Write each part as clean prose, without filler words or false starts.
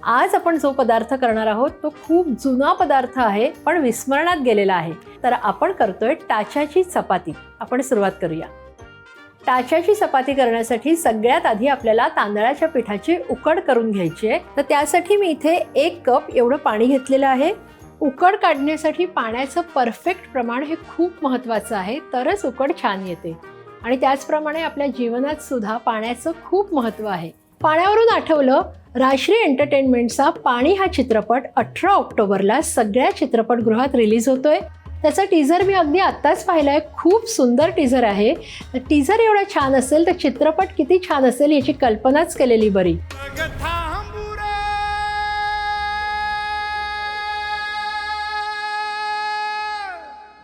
आज आपण जो पदार्थ करणार आहोत तो खूप जुना पदार्थ आहे, पण विस्मरणात गेलेला आहे. तर आपण करतोय टाच्याची चपाती. आपण सुरुवात करूया. टाच्याची चपाती करण्यासाठी सगळ्यात आधी आपल्याला तांदळाच्या पिठाची उकड करून घ्यायची आहे. तर त्यासाठी मी इथे 1 कप एवढं पाणी घेतलेलं आहे. उकड काढण्यासाठी पाण्याचं परफेक्ट प्रमाण हे खूप महत्त्वाचं आहे, तरच उकड छान येते. आणि त्याचप्रमाणे आपल्या जीवनात सुद्धा पाण्याचं खूप महत्त्व आहे. पाण्यावरून आठवलं, राजश्री एंटरटेनमेंटचा पाणी हा चित्रपट 18 ऑक्टोबरला सगळ्या चित्रपटगृहात रिलीज होतोय. त्याचा टीझर मी अगदी आत्ताच पाहिलाय. खूप सुंदर टीझर आहे. टीझर एवढा छान असेल तर चित्रपट किती छान असेल याची कल्पनाच केलेली बरी.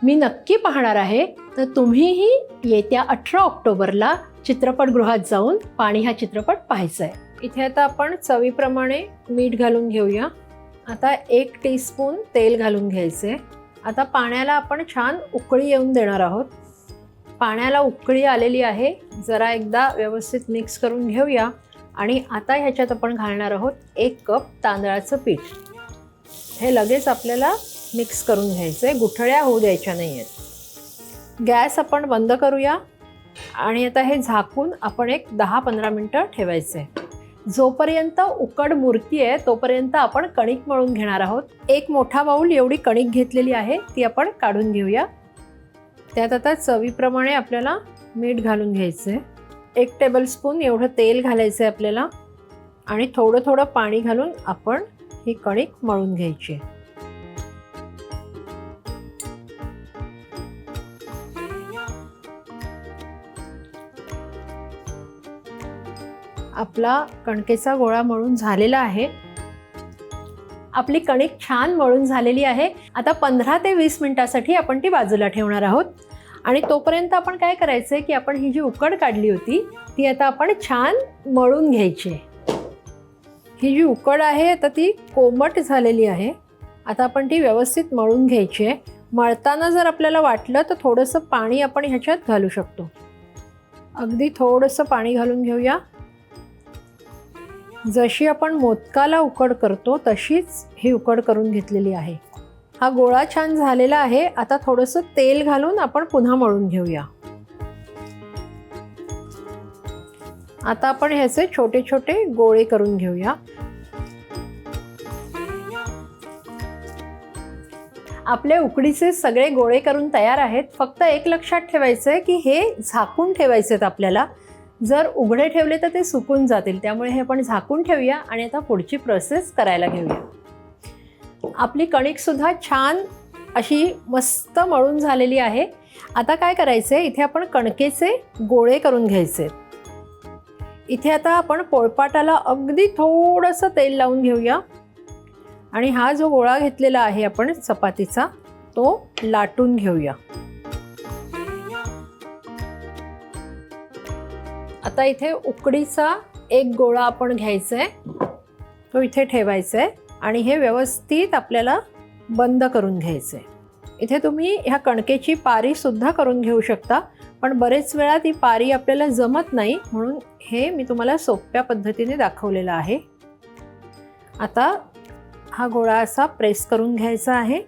मी नक्की पाहणार आहे, तर तुम्हीही येत्या 18 ऑक्टोबरला चित्रपटगृहात जाऊन पाणी हा चित्रपट पाहायचा आहे. इथे आता आपण चवीप्रमाणे मीठ घालून घेऊया. आता 1 टीस्पून तेल घालून घ्यायचे. आता पाण्याला आपण छान उकळी येऊन देणार आहोत. पाण्याला उकळी आलेली आहे. जरा एकदा व्यवस्थित मिक्स करून घेऊया. आणि आता ह्याच्यात आपण घालणार आहोत 1 कप तांदळाचं पीठ. हे लगेच आपल्याला मिक्स करून घ्यायचं आहे, गुठळ्या होऊ द्यायच्या नाही आहेत. गॅस आपण बंद करूया आणि आता हे झाकून आपण एक 10-15 मिनटं ठेवायचं आहे. जोपर्यंत उकड मुरती आहे तोपर्यंत आपण कणिक मळून घेणार आहोत. 1 मोठा बाऊल एवढी कणिक घेतलेली आहे, ती आपण काढून घेऊया. त्यात आता चवीप्रमाणे आपल्याला मीठ घालून घ्यायचं आहे. 1 टेबलस्पून एवढं तेल घालायचं आहे आपल्याला आणि थोडं थोडं पाणी घालून आपण ही कणिक मळून घ्यायची आहे. आपला कणकेचा गोळा मळून झालेला आहे. आपली कणिक छान मळून झालेली आहे. आता 15 ते 20 मिनिटासाठी आपण ती बाजूला ठेवणार आहोत. आणि तोपर्यंत आपण काय करायचं आहे की आपण ही जी उकड काढली होती ती आता आपण छान मळून घ्यायची आहे. ही जी उकड आहे आता ती कोमट झालेली आहे. आता आपण ती व्यवस्थित मळून घ्यायची आहे. मळताना जर आपल्याला वाटलं तर थोडंसं पाणी आपण ह्याच्यात घालू शकतो. अगदी थोडंसं पाणी घालून घेऊया. जशी आपण मोदकाला उकड करतो तशीच ही उकड करून घेतलेली आहे. हा गोळा छान झालेला आहे. आता थोडंसं तेल घालून आपण पुन्हा मळून घेऊया. आता आपण ह्याचे छोटे छोटे गोळे करून घेऊया. आपले उकडीचे सगळे गोळे करून तयार आहेत. फक्त एक लक्षात ठेवायचं आहे की हे झाकून ठेवायचे आहेत आपल्याला. जर उघडे ठेवले तर ते सुकून जातील, त्यामुळे हे आपण झाकून ठेवूया आणि आता पुढची प्रोसेस करायला घेऊया. आपली कणिकसुद्धा छान अशी मस्त मळून झालेली आहे. आता काय करायचं आहे, इथे आपण कणकेचे गोळे करून घ्यायचे. इथे आता आपण पोळपाटाला अगदी थोडंसं तेल लावून घेऊया आणि हा जो गोळा घेतलेला आहे आपण चपातीचा तो लाटून घेऊया. आता इथे उकडीचा 1 गोळा आपण घ्यायचा आहे, तो इथे ठेवायचा आहे आणि हे व्यवस्थित आपल्याला बंद करून घ्यायचं आहे. इथे तुम्ही ह्या कणकेची पारीसुद्धा करून घेऊ शकता, पण बरेच वेळा ती पारी आपल्याला जमत नाही, म्हणून हे मी तुम्हाला सोप्या पद्धतीने दाखवलेलं आहे. आता हा गोळा असा प्रेस करून घ्यायचा आहे.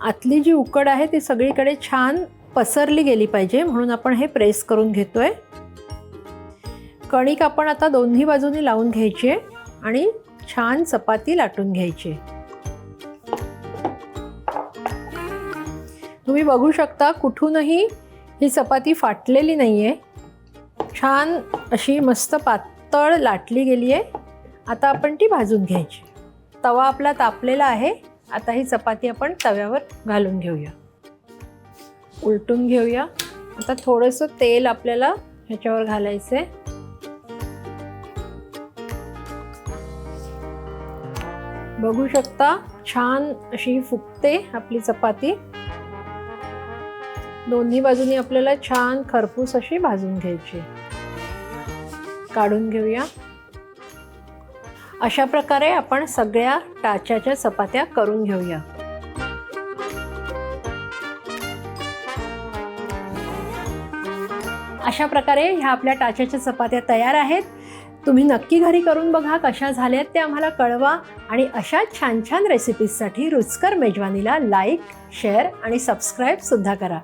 आतली जी उकड आहे ती सगळीकडे छान पसरली गेली पाहिजे, म्हणून आपण हे प्रेस करून घेतोय. कणिक आपण आता दोन्ही बाजूनी लावून घ्यायची आहे आणि छान चपाती लाटून घ्यायची. तुम्ही बघू शकता कुठूनही ही चपाती फाटलेली नाही आहे. छान अशी मस्त पातळ लाटली गेली आहे. आता आपण ती भाजून घ्यायची. तवा आपला तापलेला आहे. आता ही चपाती आपण तव्यावर घालून घेऊया, उलटून घेऊया. आता थोडंसं तेल आपल्याला ह्याच्यावर घालायचं आहे. बघू शकता छान अशी फुगते आपली चपाती. दोन्ही बाजूनी आपल्याला छान खरपूस अशी भाजून घ्यायची. काढून घेऊया. अशा प्रकारे आपण सगळ्या टाच्याच्या चपात्या करून घेऊया. अशा प्रकारे ह्या आपल्या टाच्याच्या चपात्या तयार आहेत. तुम्ही नक्की घरी करून बघा कशा झाल्यात ते आम्हाला कळवा आणि अशा छान छान रेसिपीजसाठी रुचकर मेजवानीला लाईक, शेअर आणि सबस्क्राईब सुद्धा करा.